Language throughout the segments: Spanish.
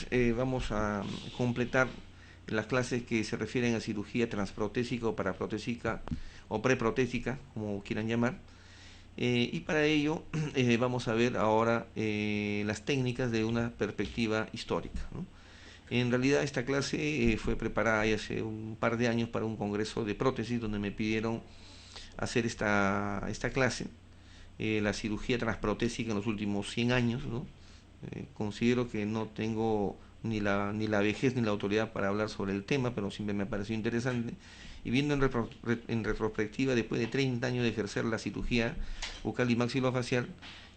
pues vamos a completar las clases que se refieren a cirugía transprotésica o paraprotésica o preprotésica, como quieran llamar. Y para ello vamos a ver ahora las técnicas de una perspectiva histórica, ¿no? En realidad esta clase fue preparada hace un par de años para un congreso de prótesis donde me pidieron hacer esta clase, la cirugía transprotésica en los últimos 100 años, ¿no? Considero que no tengo ni la vejez ni la autoridad para hablar sobre el tema, pero siempre me ha parecido interesante. Y viendo en retrospectiva, después de 30 años de ejercer la cirugía bucal y maxilofacial,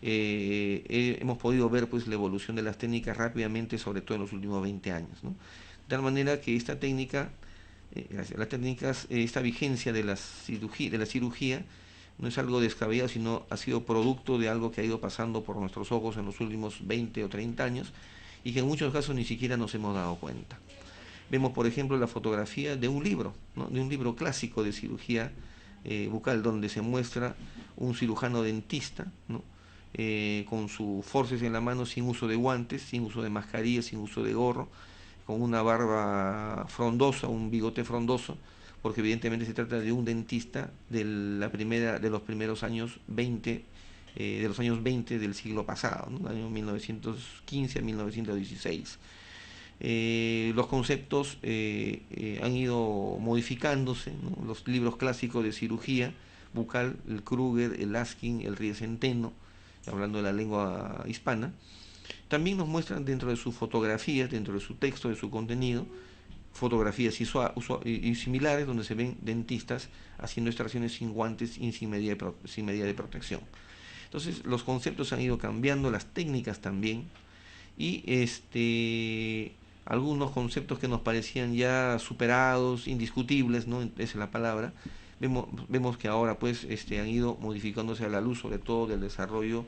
hemos podido ver pues la evolución de las técnicas rápidamente, sobre todo en los últimos 20 años, ¿no? De tal manera que esta técnica, las técnicas, esta vigencia de la cirugía no es algo descabellado, sino ha sido producto de algo que ha ido pasando por nuestros ojos en los últimos 20 o 30 años y que en muchos casos ni siquiera nos hemos dado cuenta. Vemos, por ejemplo, la fotografía de un libro, ¿no? De un libro clásico de cirugía bucal, donde se muestra un cirujano dentista, ¿no? Con su forceps en la mano, sin uso de guantes, sin uso de mascarilla, sin uso de gorro, con una barba frondosa, un bigote frondoso, porque evidentemente se trata de un dentista de los primeros años 20, de los años 20 del siglo pasado, ¿no? Año 1915 a 1916. Los conceptos han ido modificándose, ¿no? Los libros clásicos de cirugía bucal, el Kruger, el Laskin, el Riesenteno, hablando de la lengua hispana, también nos muestran dentro de sus fotografías, dentro de su texto, de su contenido, fotografías y similares donde se ven dentistas haciendo extracciones sin guantes y sin medida de protección. Entonces los conceptos han ido cambiando, las técnicas también, y algunos conceptos que nos parecían ya superados, indiscutibles, ¿no? Esa es la palabra. Vemos que ahora pues han ido modificándose a la luz, sobre todo del desarrollo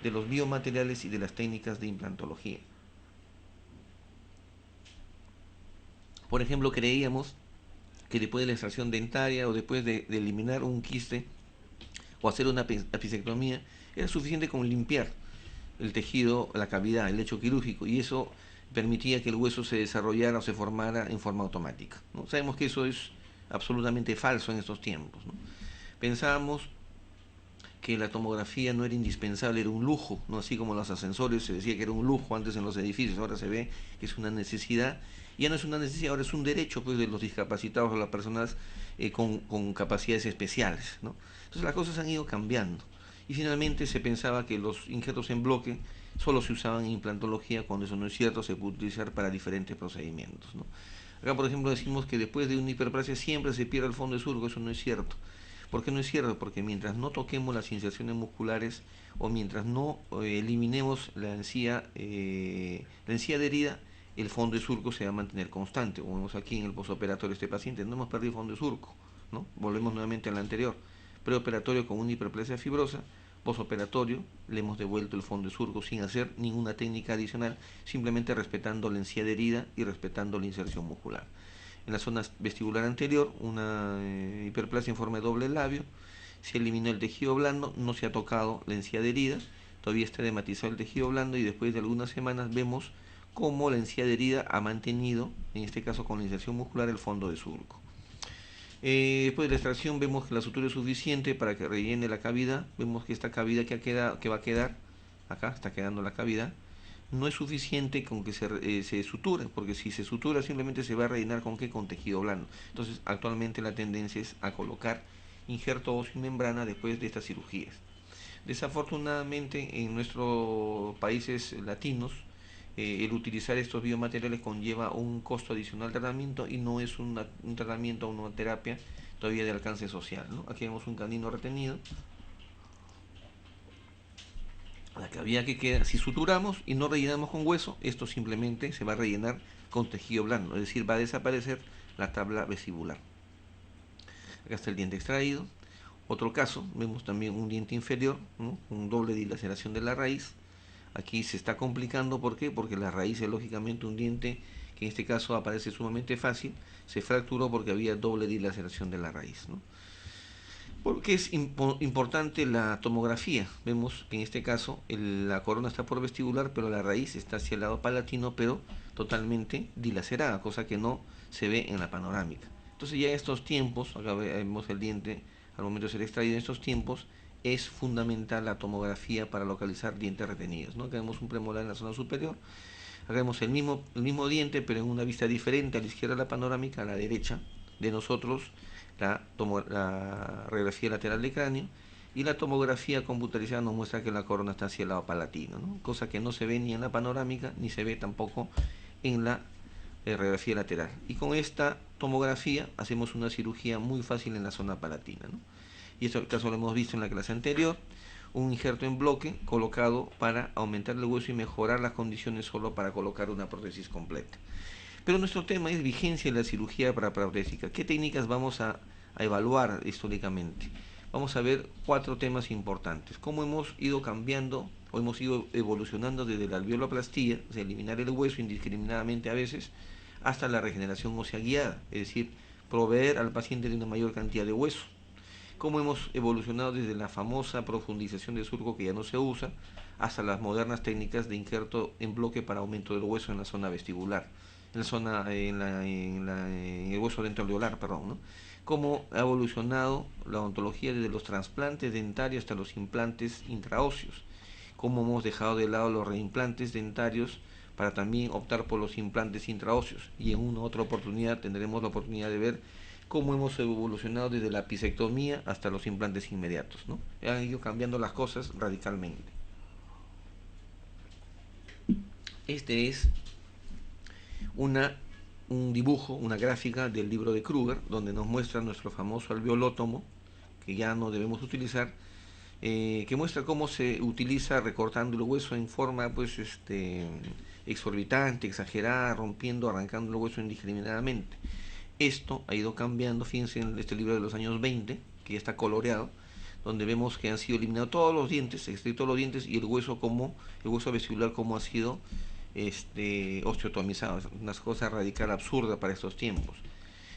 de los biomateriales y de las técnicas de implantología. Por ejemplo, creíamos que después de la extracción dentaria o después de eliminar un quiste o hacer una apicectomía, era suficiente con limpiar el tejido, la cavidad, el lecho quirúrgico, y eso permitía que el hueso se desarrollara o se formara en forma automática, ¿no? Sabemos que eso es absolutamente falso en estos tiempos, ¿no? Pensábamos que la tomografía no era indispensable, era un lujo, ¿no? Así como los ascensores se decía que era un lujo antes en los edificios, ahora se ve que es una necesidad. Ya no es una necesidad, ahora es un derecho pues, de los discapacitados o las personas con capacidades especiales, ¿no? Entonces las cosas han ido cambiando. Y finalmente se pensaba que los injertos en bloque solo se usaban en implantología, cuando eso no es cierto, se puede utilizar para diferentes procedimientos, ¿no? Acá, por ejemplo, decimos que después de una hiperplasia siempre se pierde el fondo de surco, eso no es cierto. ¿Por qué no es cierto? Porque mientras no toquemos las inserciones musculares o mientras no eliminemos la encía adherida, el fondo de surco se va a mantener constante. Como vemos aquí en el posoperatorio de este paciente, no hemos perdido fondo de surco, ¿no? Volvemos nuevamente al anterior. Preoperatorio con una hiperplasia fibrosa, posoperatorio le hemos devuelto el fondo de surco sin hacer ninguna técnica adicional, simplemente respetando la encía adherida y respetando la inserción muscular. En la zona vestibular anterior, una hiperplasia en forma de doble labio, se eliminó el tejido blando, no se ha tocado la encía adherida, todavía está edematizado el tejido blando y después de algunas semanas vemos cómo la encía adherida ha mantenido, en este caso con la inserción muscular, el fondo de surco. Después de la extracción vemos que la sutura es suficiente para que rellene la cavidad, vemos que esta cavidad que va a quedar, acá está quedando la cavidad, no es suficiente con que se suture, porque si se sutura simplemente se va a rellenar con ¿qué? Con tejido blando. Entonces actualmente la tendencia es a colocar injerto óseo y membrana después de estas cirugías. Desafortunadamente en nuestros países latinos el utilizar estos biomateriales conlleva un costo adicional de tratamiento y no es un tratamiento o una terapia todavía de alcance social, ¿no? Aquí vemos un canino retenido, la cavidad que queda, si suturamos y no rellenamos con hueso, esto simplemente se va a rellenar con tejido blando, es decir, va a desaparecer la tabla vestibular. Acá está el diente extraído. Otro caso, vemos también un diente inferior, ¿no? Un doble dilaceración de la raíz. Aquí se está complicando, ¿por qué? Porque la raíz es lógicamente un diente que en este caso aparece sumamente fácil, se fracturó porque había doble dilaceración de la raíz, ¿no? Porque es importante la tomografía. Vemos que en este caso la corona está por vestibular, pero la raíz está hacia el lado palatino, pero totalmente dilacerada, cosa que no se ve en la panorámica. Entonces ya en estos tiempos, acá vemos el diente al momento de ser extraído, en estos tiempos es fundamental la tomografía para localizar dientes retenidos, ¿no? Acá vemos un premolar en la zona superior, acá vemos el mismo diente, pero en una vista diferente, a la izquierda la panorámica, a la derecha de nosotros la radiografía lateral de cráneo, y la tomografía computarizada nos muestra que la corona está hacia el lado palatino, ¿no? Cosa que no se ve ni en la panorámica ni se ve tampoco en la radiografía lateral. Y con esta tomografía hacemos una cirugía muy fácil en la zona palatina, ¿no? Y esto caso lo hemos visto en la clase anterior, un injerto en bloque colocado para aumentar el hueso y mejorar las condiciones solo para colocar una prótesis completa. Pero nuestro tema es vigencia de la cirugía paraprotésica. ¿Qué técnicas vamos a evaluar históricamente? Vamos a ver 4 temas importantes. Cómo hemos ido cambiando o hemos ido evolucionando desde la alveoloplastía, o sea, eliminar el hueso indiscriminadamente a veces, hasta la regeneración ósea guiada, es decir, proveer al paciente de una mayor cantidad de hueso. Cómo hemos evolucionado desde la famosa profundización de surco que ya no se usa, hasta las modernas técnicas de injerto en bloque para aumento del hueso en la zona vestibular, en la zona, en el hueso dentoalveolar, perdón, ¿no? Cómo ha evolucionado la odontología desde los trasplantes dentarios hasta los implantes intraóseos, cómo hemos dejado de lado los reimplantes dentarios para también optar por los implantes intraóseos, y en una otra oportunidad tendremos la oportunidad de ver cómo hemos evolucionado desde la apicectomía hasta los implantes inmediatos, ¿no? Han ido cambiando las cosas radicalmente. Este es una, un dibujo, una gráfica del libro de Kruger, donde nos muestra nuestro famoso alveolótomo, que ya no debemos utilizar, que muestra cómo se utiliza recortando el hueso en forma pues exorbitante, exagerada, rompiendo, arrancando el hueso indiscriminadamente. Esto ha ido cambiando, fíjense en este libro de los años 20, que ya está coloreado, donde vemos que han sido eliminados todos los dientes, extraídos los dientes, y el hueso vestibular como ha sido osteotomizado. Es una cosa radical, absurda para estos tiempos.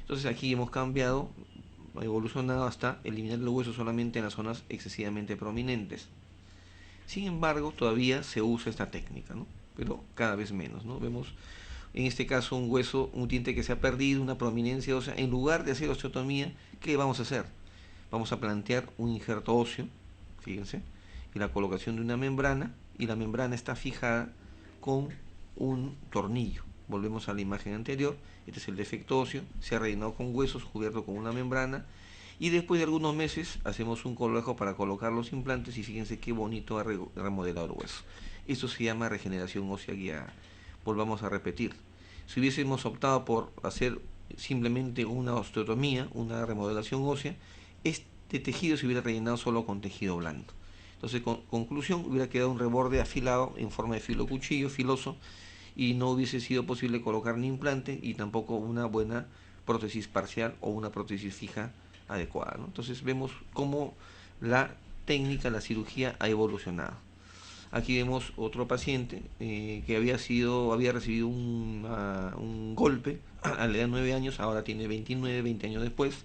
Entonces aquí hemos cambiado, evolucionado hasta eliminar el hueso solamente en las zonas excesivamente prominentes. Sin embargo, todavía se usa esta técnica, ¿no? Pero cada vez menos, ¿no? Vemos en este caso un hueso, un diente que se ha perdido, una prominencia ósea. En lugar de hacer osteotomía, ¿qué vamos a hacer? Vamos a plantear un injerto óseo, fíjense, y la colocación de una membrana, y la membrana está fijada con un tornillo. Volvemos a la imagen anterior, este es el defecto óseo, se ha rellenado con huesos, cubierto con una membrana, y después de algunos meses hacemos un colejo para colocar los implantes, y fíjense qué bonito ha remodelado el hueso. Esto se llama regeneración ósea guiada. Volvamos a repetir. Si hubiésemos optado por hacer simplemente una osteotomía, una remodelación ósea, este tejido se hubiera rellenado solo con tejido blando. Entonces, conclusión, hubiera quedado un reborde afilado en forma de filo cuchillo, filoso, y no hubiese sido posible colocar ni implante y tampoco una buena prótesis parcial o una prótesis fija adecuada, ¿no? Entonces vemos cómo la técnica, la cirugía ha evolucionado. Aquí vemos otro paciente que había recibido un golpe a la edad de 9 años, ahora tiene 29, 20 años después,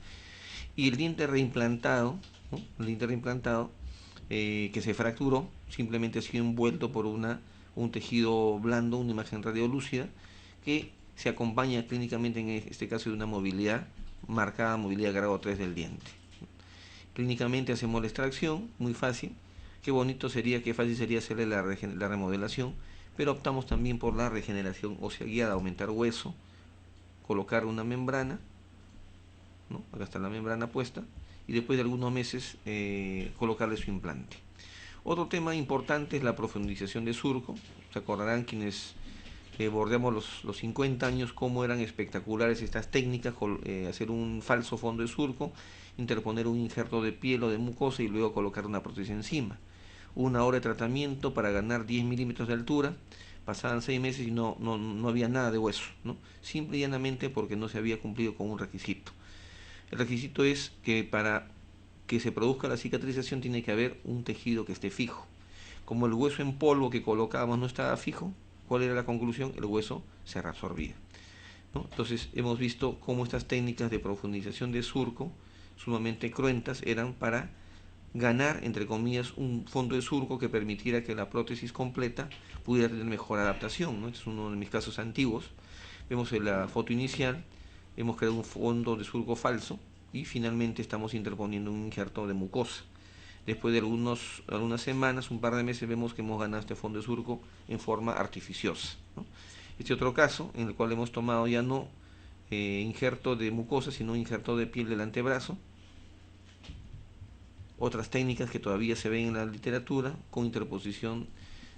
y el diente reimplantado, ¿no? El diente reimplantado que se fracturó, simplemente ha sido envuelto por un tejido blando, una imagen radiolúcida, que se acompaña clínicamente en este caso de una movilidad marcada, movilidad grado 3 del diente. Clínicamente hacemos la extracción, muy fácil. Qué bonito sería, qué fácil sería hacerle la remodelación, pero optamos también por la regeneración ósea guiada, aumentar hueso, colocar una membrana, ¿no? Acá está la membrana puesta, y después de algunos meses colocarle su implante. Otro tema importante es la profundización de surco. Se acordarán quienes bordeamos los 50 años cómo eran espectaculares estas técnicas, hacer un falso fondo de surco, interponer un injerto de piel o de mucosa y luego colocar una prótesis encima. 1 hora de tratamiento para ganar 10 milímetros de altura, pasaban 6 meses y no había nada de hueso, ¿no? Simple y llanamente porque no se había cumplido con un requisito. El requisito es que para que se produzca la cicatrización tiene que haber un tejido que esté fijo. Como el hueso en polvo que colocábamos no estaba fijo, ¿cuál era la conclusión? El hueso se reabsorbía, ¿no? Entonces hemos visto cómo estas técnicas de profundización de surco sumamente cruentas, eran para ganar, entre comillas, un fondo de surco que permitiera que la prótesis completa pudiera tener mejor adaptación, ¿no? Este es uno de mis casos antiguos. Vemos en la foto inicial, hemos creado un fondo de surco falso y finalmente estamos interponiendo un injerto de mucosa. Después de algunas semanas, un par de meses, vemos que hemos ganado este fondo de surco en forma artificiosa, ¿no? Este otro caso, en el cual hemos tomado ya no injerto de mucosa, sino injerto de piel del antebrazo, otras técnicas que todavía se ven en la literatura con interposición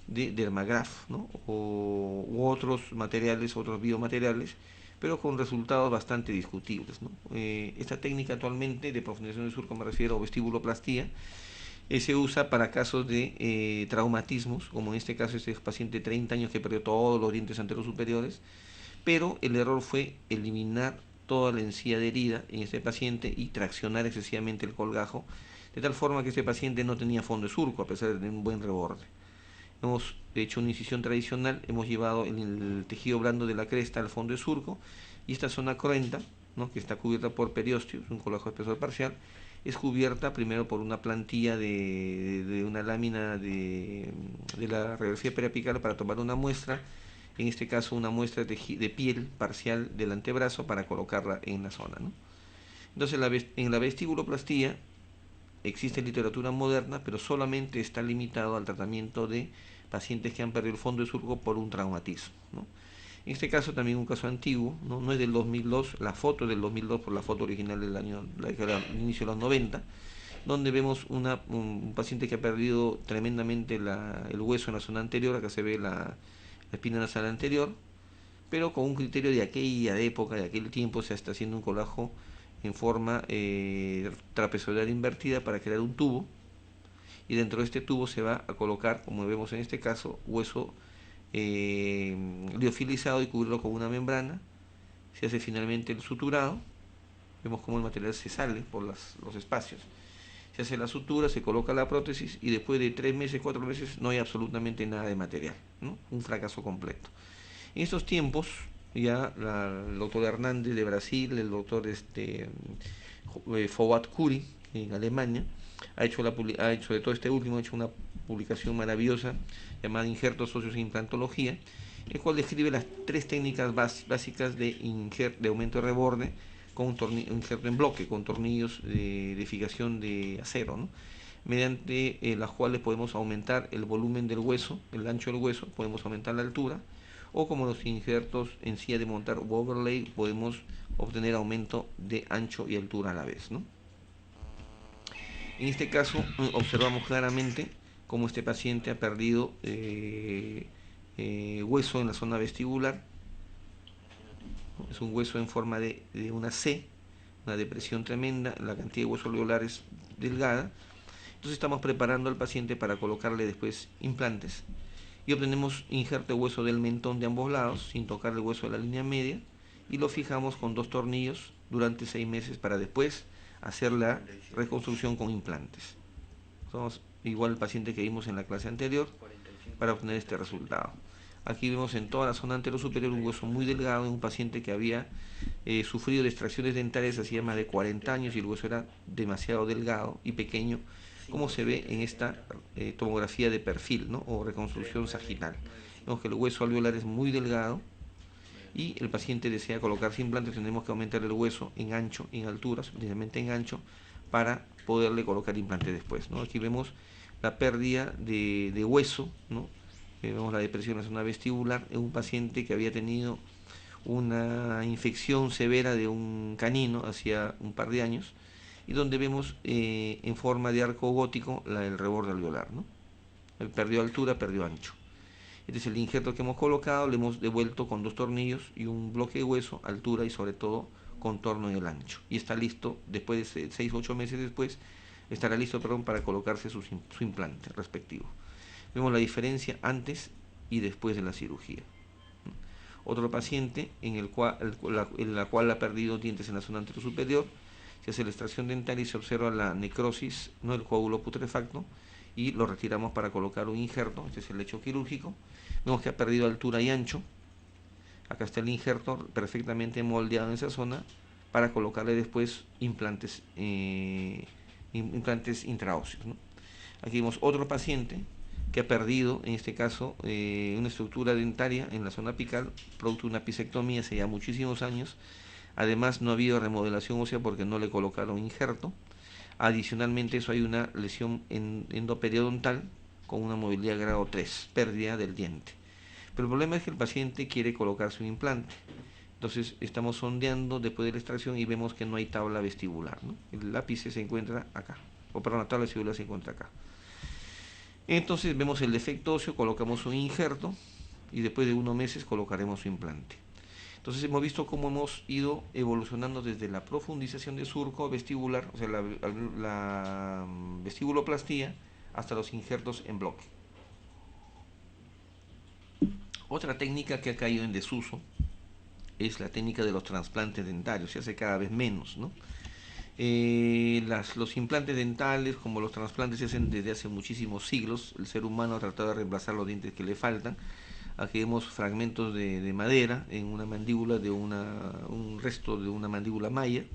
de dermagraf, ¿no? U otros materiales, otros biomateriales, pero con resultados bastante discutibles, ¿no? Esta técnica actualmente de profundización de surco, me refiero a vestibuloplastía, se usa para casos de traumatismos, como en este caso este paciente de 30 años que perdió todos los dientes anteros superiores, pero el error fue eliminar toda la encía de herida en este paciente y traccionar excesivamente el colgajo, de tal forma que este paciente no tenía fondo de surco a pesar de tener un buen reborde. Hemos hecho una incisión tradicional, hemos llevado el tejido blando de la cresta al fondo de surco y esta zona cruenta, ¿no?, que está cubierta por periosteos, un colgajo de espesor parcial, es cubierta primero por una plantilla de una lámina de la radiografía periapical para tomar una muestra, en este caso una muestra de piel parcial del antebrazo para colocarla en la zona, ¿no? Entonces en la vestibuloplastía existe literatura moderna, pero solamente está limitado al tratamiento de pacientes que han perdido el fondo de surco por un traumatismo, ¿no? En este caso también un caso antiguo, no es del 2002, la foto es del 2002 por la foto original del año, del inicio de los 90, donde vemos un paciente que ha perdido tremendamente el hueso en la zona anterior, acá se ve la espina nasal anterior, pero con un criterio de aquella época, de aquel tiempo, se está haciendo un colgajo en forma trapezoidal invertida para crear un tubo, y dentro de este tubo se va a colocar, como vemos en este caso, hueso liofilizado y cubrirlo con una membrana. Se hace finalmente el suturado, vemos cómo el material se sale por los espacios, se hace la sutura, se coloca la prótesis y después de 3 meses, 4 meses no hay absolutamente nada de material, ¿no? Un fracaso completo. En estos tiempos ya el doctor Hernández de Brasil, el doctor Fouad Curi en Alemania, ha hecho de todo este último, ha hecho una publicación maravillosa llamada Injertos óseos e implantología, el cual describe las 3 técnicas básicas de aumento de reborde con un injerto en bloque, con tornillos de fijación de acero, ¿no?, mediante las cuales podemos aumentar el volumen del hueso, el ancho del hueso, podemos aumentar la altura, o como los injertos en silla de montar o overlay, podemos obtener aumento de ancho y altura a la vez, ¿no? En este caso observamos claramente cómo este paciente ha perdido hueso en la zona vestibular. Es un hueso en forma de una C, una depresión tremenda, la cantidad de hueso alveolar es delgada. Entonces estamos preparando al paciente para colocarle después implantes y obtenemos injerto de hueso del mentón de ambos lados sin tocar el hueso de la línea media y lo fijamos con 2 tornillos durante 6 meses para después hacer la reconstrucción con implantes. Somos igual el paciente que vimos en la clase anterior para obtener este resultado. Aquí vemos en toda la zona anterosuperior un hueso muy delgado en un paciente que había sufrido de extracciones dentarias hacía más de 40 años y el hueso era demasiado delgado y pequeño, como se ve en esta tomografía de perfil, ¿no?, o reconstrucción sagital. Vemos que el hueso alveolar es muy delgado y el paciente desea colocarse implantes, tenemos que aumentar el hueso en ancho, en altura, suficientemente en ancho, para poderle colocar implante después, ¿no? Aquí vemos la pérdida de hueso, ¿no? Vemos la depresión en la zona vestibular en un paciente que había tenido una infección severa de un canino hacía un par de años, y donde vemos en forma de arco gótico el reborde alveolar, ¿no? Perdió altura, perdió ancho. Este es el injerto que hemos colocado, le hemos devuelto con 2 tornillos y un bloque de hueso, altura y sobre todo contorno en el ancho. Y está listo, después de 6 o 8 meses después, estará listo, para colocarse su implante respectivo. Vemos la diferencia antes y después de la cirugía. Otro paciente en la cual ha perdido dientes en la zona anterior superior, se hace la extracción dentaria y se observa la necrosis, no el coágulo putrefacto, y lo retiramos para colocar un injerto. Este es el lecho quirúrgico. Vemos que ha perdido altura y ancho. Acá está el injerto perfectamente moldeado en esa zona para colocarle después implantes intraóseos, ¿no? Aquí vemos otro paciente que ha perdido, en este caso, una estructura dentaria en la zona apical, producto de una apicectomía hace ya muchísimos años. Además, no ha habido remodelación ósea porque no le colocaron injerto. Adicionalmente, eso hay una lesión endoperiodontal con una movilidad grado 3, pérdida del diente. Pero el problema es que el paciente quiere colocarse un implante. Entonces estamos sondeando después de la extracción y vemos que no hay tabla vestibular, ¿no? El ápice se encuentra acá, o perdón, la tabla vestibular se encuentra acá. Entonces vemos el defecto óseo, colocamos un injerto y después de unos meses colocaremos su implante. Entonces hemos visto cómo hemos ido evolucionando desde la profundización de surco vestibular, o sea, la vestibuloplastía, hasta los injertos en bloque. Otra técnica que ha caído en desuso es la técnica de los trasplantes dentarios, se hace cada vez menos, ¿no? Los implantes dentales, como los trasplantes, se hacen desde hace muchísimos siglos. El ser humano ha tratado de reemplazar los dientes que le faltan. Aquí vemos fragmentos de madera en una mandíbula de un resto de una mandíbula maya.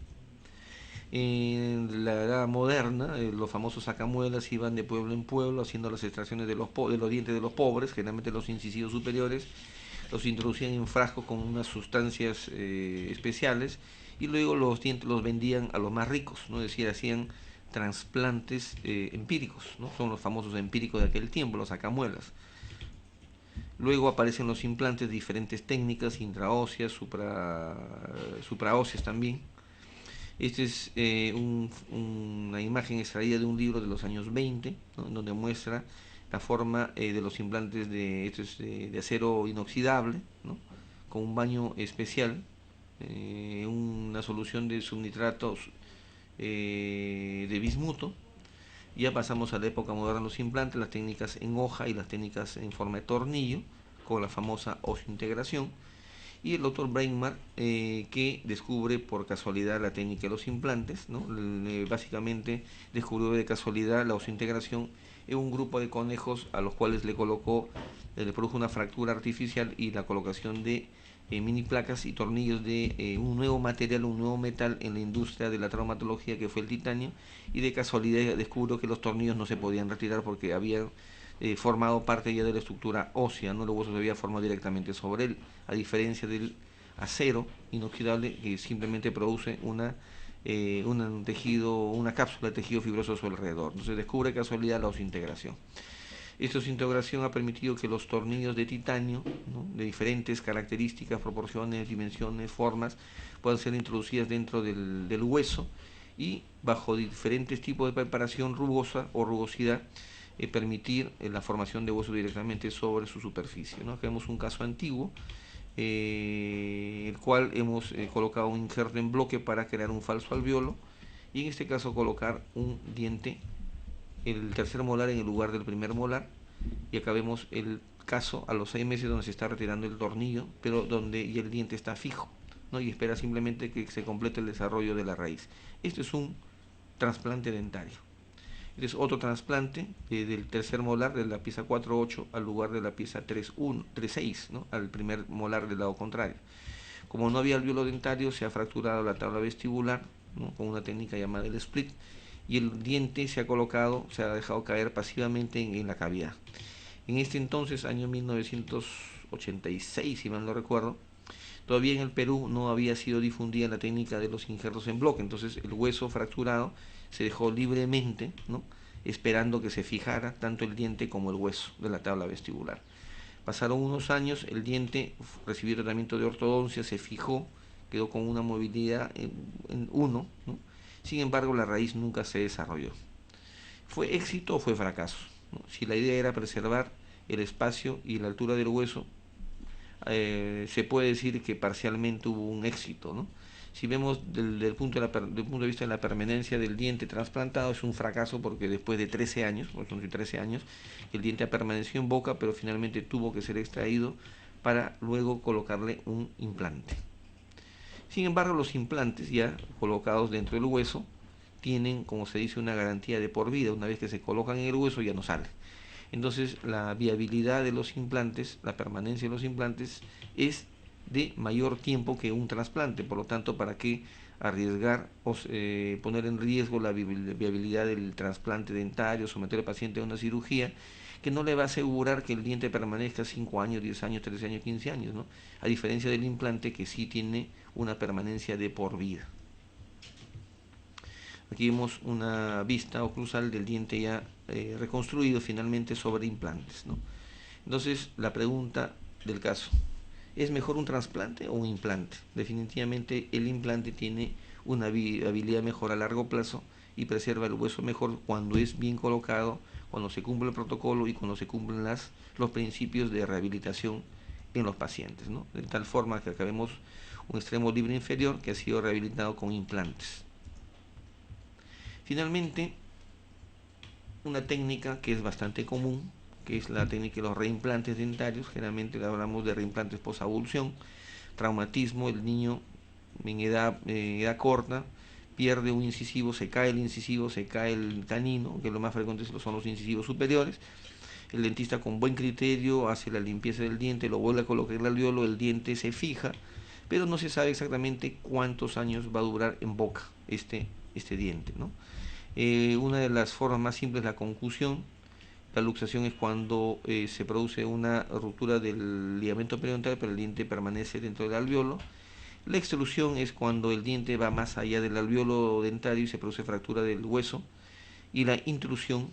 En la edad moderna, los famosos sacamuelas iban de pueblo en pueblo haciendo las extracciones de los dientes de los pobres, generalmente los incisivos superiores, los introducían en frascos con unas sustancias especiales y luego los dientes los vendían a los más ricos, ¿no? Es decir, hacían trasplantes empíricos, ¿no? Son los famosos empíricos de aquel tiempo, los sacamuelas. Luego aparecen los implantes de diferentes técnicas, intraóseas, supraóseas también. Esta es una imagen extraída de un libro de los años 20, ¿no? En donde muestra la forma de los implantes de acero inoxidable, ¿no? Con un baño especial, una solución de subnitratos de bismuto. Ya pasamos a la época moderna de los implantes, las técnicas en hoja y las técnicas en forma de tornillo, con la famosa osseointegración. Y el doctor Brainmark, que descubre por casualidad la técnica de los implantes, ¿no? Básicamente descubrió de casualidad la osseointegración en un grupo de conejos a los cuales le produjo una fractura artificial y la colocación de mini placas y tornillos de un nuevo material, un nuevo metal en la industria de la traumatología, que fue el titanio, y de casualidad descubrió que los tornillos no se podían retirar porque habían formado parte ya de la estructura ósea, ¿no? Los huesos se habían formado directamente sobre él, a diferencia del acero inoxidable que simplemente produce una cápsula de tejido fibroso a su alrededor. Entonces descubre casualidad la osseointegración. Esta osseointegración ha permitido que los tornillos de titanio, ¿no? De diferentes características, proporciones, dimensiones, formas, puedan ser introducidas dentro del hueso y bajo diferentes tipos de preparación rugosa o rugosidad permitir la formación de hueso directamente sobre su superficie, ¿no? Acá vemos un caso antiguo, el cual hemos colocado un injerto en bloque para crear un falso alveolo y en este caso colocar un diente, el tercer molar en el lugar del primer molar, y acá vemos el caso a los 6 meses donde se está retirando el tornillo, pero donde ya el diente está fijo, ¿no? Y espera simplemente que se complete el desarrollo de la raíz. Este es un trasplante dentario. Este es otro trasplante del tercer molar de la pieza 4.8 al lugar de la pieza 3.6, ¿no? Al primer molar del lado contrario. Como no había alveolo dentario, se ha fracturado la tabla vestibular, ¿no? Con una técnica llamada el split, y el diente se ha dejado caer pasivamente en la cavidad. En este entonces, año 1986, si mal no recuerdo, todavía en el Perú no había sido difundida la técnica de los injertos en bloque, entonces el hueso fracturado se dejó libremente, ¿no? Esperando que se fijara tanto el diente como el hueso de la tabla vestibular. Pasaron unos años, el diente recibió tratamiento de ortodoncia, se fijó, quedó con una movilidad en 1, ¿no? Sin embargo, la raíz nunca se desarrolló. ¿Fue éxito o fue fracaso? ¿No? Si la idea era preservar el espacio y la altura del hueso, se puede decir que parcialmente hubo un éxito, ¿no? Si vemos del punto de vista de la permanencia del diente trasplantado, es un fracaso porque después de 13 años, el diente ha permanecido en boca, pero finalmente tuvo que ser extraído para luego colocarle un implante. Sin embargo, los implantes ya colocados dentro del hueso tienen, como se dice, una garantía de por vida. Una vez que se colocan en el hueso ya no sale. Entonces la viabilidad de los implantes, la permanencia de los implantes es de mayor tiempo que un trasplante. Por lo tanto, ¿para qué arriesgar o poner en riesgo la viabilidad del trasplante dentario, someter al paciente a una cirugía que no le va a asegurar que el diente permanezca 5 años, 10 años, 13 años, 15 años, ¿no? A diferencia del implante que sí tiene una permanencia de por vida. Aquí vemos una vista oclusal del diente ya reconstruido finalmente sobre implantes, ¿no? Entonces, la pregunta del caso, ¿es mejor un trasplante o un implante? Definitivamente el implante tiene una viabilidad mejor a largo plazo y preserva el hueso mejor cuando es bien colocado, cuando se cumple el protocolo y cuando se cumplen los principios de rehabilitación en los pacientes, ¿no? De tal forma que acá vemos un extremo libre inferior que ha sido rehabilitado con implantes. Finalmente, una técnica que es bastante común, que es la técnica de los reimplantes dentarios. Generalmente hablamos de reimplantes posabulsión, traumatismo, el niño en edad corta pierde un incisivo, se cae el incisivo, se cae el canino, que lo más frecuente son los incisivos superiores. El dentista con buen criterio hace la limpieza del diente, lo vuelve a colocar el alveolo, el diente se fija, pero no se sabe exactamente cuántos años va a durar en boca este diente, ¿no? Una de las formas más simples es la concusión. La luxación es cuando se produce una ruptura del ligamento periodontal, pero el diente permanece dentro del alveolo. La extrusión es cuando el diente va más allá del alveolo dentario y se produce fractura del hueso. Y la intrusión,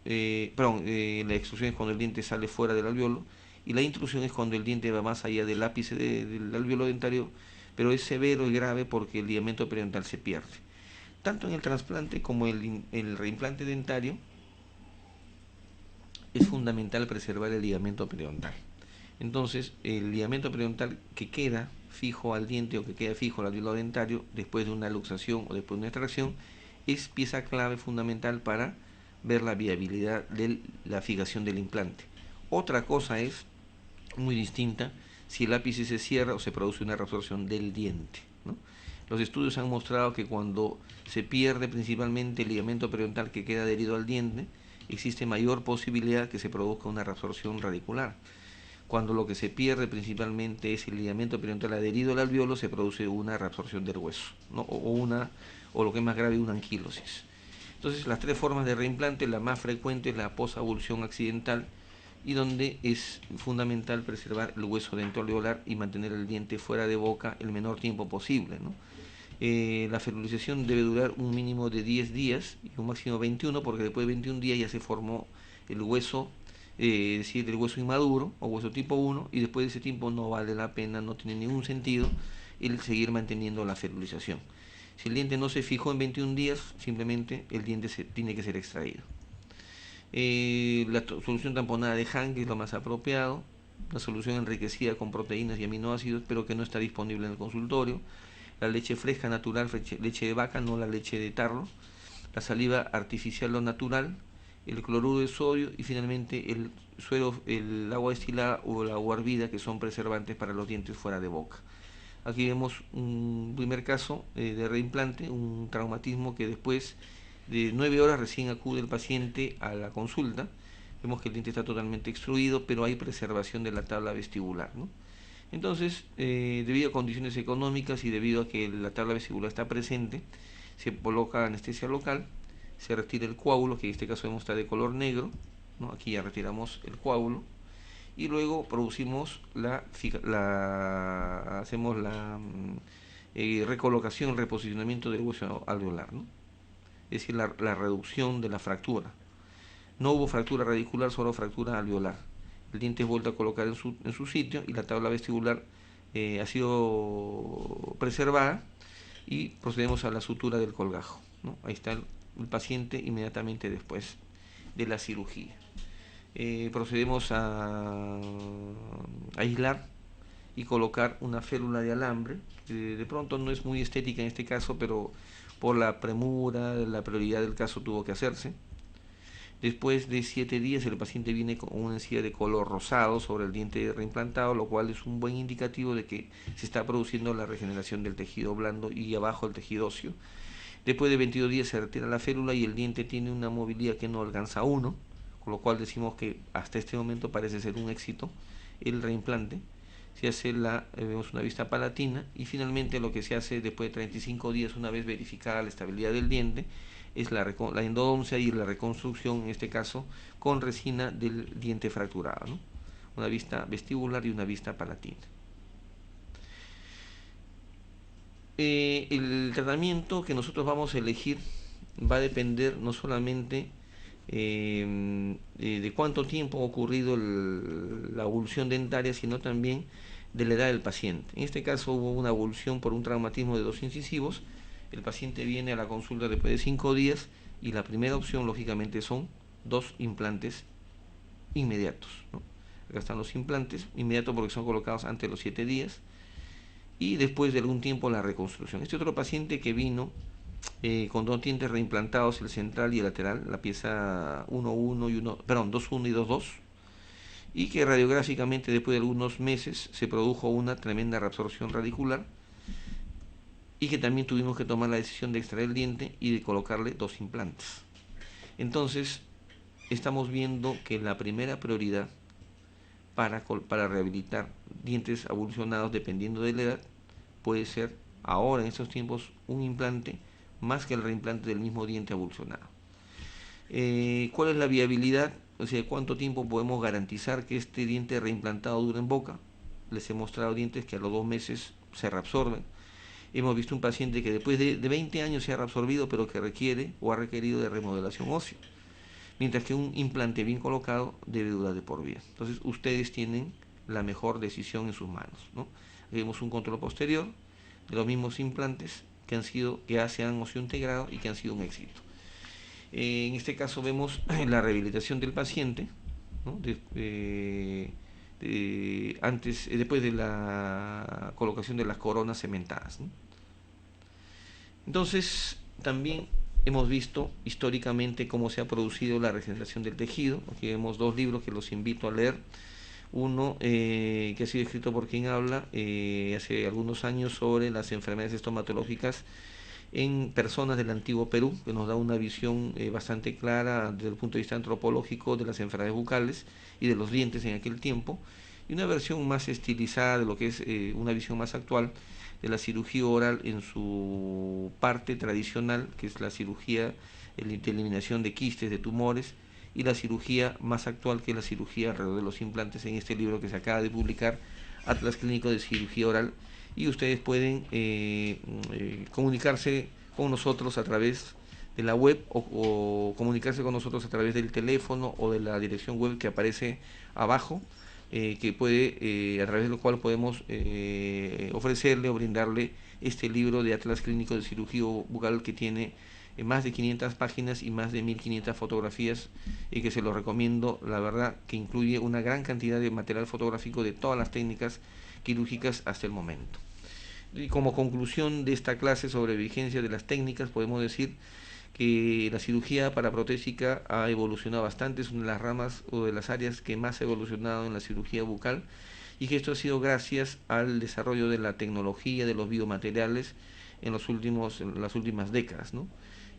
la extrusión es cuando el diente sale fuera del alveolo. Y la intrusión es cuando el diente va más allá del ápice del alveolo dentario, pero es severo y grave porque el ligamento periodontal se pierde. Tanto en el trasplante como el reimplante dentario, es fundamental preservar el ligamento periodontal. Entonces, el ligamento periodontal que queda fijo al diente o que queda fijo al alveolo dentario después de una luxación o después de una extracción es pieza clave fundamental para ver la viabilidad de la fijación del implante. Otra cosa es muy distinta si el ápice se cierra o se produce una reabsorción del diente, ¿no? Los estudios han mostrado que cuando se pierde principalmente el ligamento periodontal que queda adherido al diente, existe mayor posibilidad que se produzca una reabsorción radicular. Cuando lo que se pierde principalmente es el ligamento periodontal adherido al alveolo, se produce una reabsorción del hueso, ¿no? o lo que es más grave, una anquilosis. Entonces, las tres formas de reimplante, la más frecuente es la posabulsión accidental, y donde es fundamental preservar el hueso dentoalveolar y mantener el diente fuera de boca el menor tiempo posible, ¿no? La fertilización debe durar un mínimo de 10 días y un máximo de 21, porque después de 21 días ya se formó el hueso, es decir, el hueso inmaduro o hueso tipo 1, y después de ese tiempo no vale la pena, no tiene ningún sentido el seguir manteniendo la fertilización. Si el diente no se fijó en 21 días, simplemente el diente tiene que ser extraído. La solución tamponada de Hank es lo más apropiado, una solución enriquecida con proteínas y aminoácidos, pero que no está disponible en el consultorio. La leche fresca natural, leche de vaca, no la leche de tarro, la saliva artificial o natural, el cloruro de sodio y finalmente el agua destilada o el agua hervida, que son preservantes para los dientes fuera de boca. Aquí vemos un primer caso de reimplante, un traumatismo que después de 9 horas recién acude el paciente a la consulta. Vemos que el diente está totalmente extruido, pero hay preservación de la tabla vestibular, ¿no? Entonces, debido a condiciones económicas y debido a que la tabla vestibular está presente, se coloca anestesia local, se retira el coágulo, que en este caso vemos está de color negro, ¿no? Aquí ya retiramos el coágulo, y luego producimos hacemos la recolocación, reposicionamiento del hueso alveolar, ¿no? Es decir, la reducción de la fractura. No hubo fractura radicular, solo fractura alveolar. El diente es vuelto a colocar en su sitio y la tabla vestibular ha sido preservada, y procedemos a la sutura del colgajo, ¿no? Ahí está el paciente inmediatamente después de la cirugía. Procedemos a aislar y colocar una férula de alambre, que de pronto no es muy estética en este caso, pero por la premura, la prioridad del caso tuvo que hacerse. Después de 7 días el paciente viene con una encía de color rosado sobre el diente reimplantado, lo cual es un buen indicativo de que se está produciendo la regeneración del tejido blando y abajo el tejido óseo. Después de 22 días se retira la férula y el diente tiene una movilidad que no alcanza a 1, con lo cual decimos que hasta este momento parece ser un éxito el reimplante. se hace vemos una vista palatina, y finalmente lo que se hace después de 35 días, una vez verificada la estabilidad del diente, es la endodoncia y la reconstrucción, en este caso, con resina del diente fracturado, ¿no? Una vista vestibular y una vista palatina. El tratamiento que nosotros vamos a elegir va a depender no solamente de cuánto tiempo ha ocurrido la avulsión dentaria, sino también de la edad del paciente. En este caso hubo una avulsión por un traumatismo de 2 incisivos. El paciente viene a la consulta después de 5 días y la primera opción, lógicamente, son 2 implantes inmediatos, ¿no? Acá están los implantes inmediatos porque son colocados antes de los 7 días, y después de algún tiempo la reconstrucción. Este otro paciente que vino con 2 dientes reimplantados, el central y el lateral, la pieza 1.1 y 1, perdón, 2.1 y 2.2, y que radiográficamente después de algunos meses se produjo una tremenda reabsorción radicular, y que también tuvimos que tomar la decisión de extraer el diente y de colocarle 2 implantes. Entonces, estamos viendo que la primera prioridad para rehabilitar dientes avulsionados, dependiendo de la edad, puede ser ahora en estos tiempos un implante más que el reimplante del mismo diente avulsionado. ¿Cuál es la viabilidad? O sea, ¿cuánto tiempo podemos garantizar que este diente reimplantado dure en boca? Les he mostrado dientes que a los 2 meses se reabsorben. Hemos visto un paciente que después de 20 años se ha reabsorbido, pero que requiere o ha requerido de remodelación ósea, mientras que un implante bien colocado debe durar de por vida. Entonces ustedes tienen la mejor decisión en sus manos, ¿no? Vemos un control posterior de los mismos implantes que ya se han oseointegrado y que han sido un éxito. En este caso vemos la rehabilitación del paciente, ¿no? Después de la colocación de las coronas cementadas, ¿no? Entonces, también hemos visto históricamente cómo se ha producido la regeneración del tejido. Aquí vemos 2 libros que los invito a leer. Uno que ha sido escrito por quien habla hace algunos años sobre las enfermedades estomatológicas en personas del antiguo Perú, que nos da una visión bastante clara desde el punto de vista antropológico de las enfermedades bucales y de los dientes en aquel tiempo, y una versión más estilizada de lo que es una visión más actual de la cirugía oral en su parte tradicional, que es la cirugía de eliminación de quistes, de tumores, y la cirugía más actual, que es la cirugía alrededor de los implantes, en este libro que se acaba de publicar, Atlas Clínico de Cirugía Oral. Y ustedes pueden comunicarse con nosotros a través de la web o comunicarse con nosotros a través del teléfono o de la dirección web que aparece abajo, a través de lo cual podemos ofrecerle o brindarle este libro de Atlas Clínico de Cirugía Bucal, que tiene más de 500 páginas y más de 1500 fotografías, y que se lo recomiendo, la verdad, que incluye una gran cantidad de material fotográfico de todas las técnicas quirúrgicas hasta el momento. Y como conclusión de esta clase sobre vigencia de las técnicas, podemos decir que la cirugía paraprotésica ha evolucionado bastante, es una de las ramas o de las áreas que más ha evolucionado en la cirugía bucal, y que esto ha sido gracias al desarrollo de la tecnología, de los biomateriales en las últimas décadas, ¿no?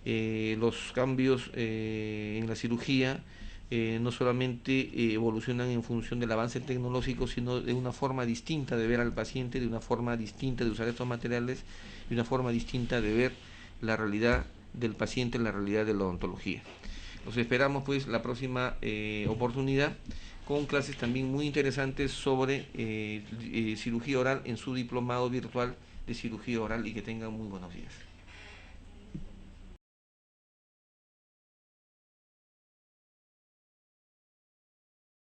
Los cambios en la cirugía no solamente evolucionan en función del avance tecnológico, sino de una forma distinta de ver al paciente, de una forma distinta de usar estos materiales, de una forma distinta de ver la realidad del paciente, la realidad de la odontología. Los esperamos pues la próxima oportunidad con clases también muy interesantes sobre cirugía oral en su diplomado virtual de cirugía oral, y que tengan muy buenos días.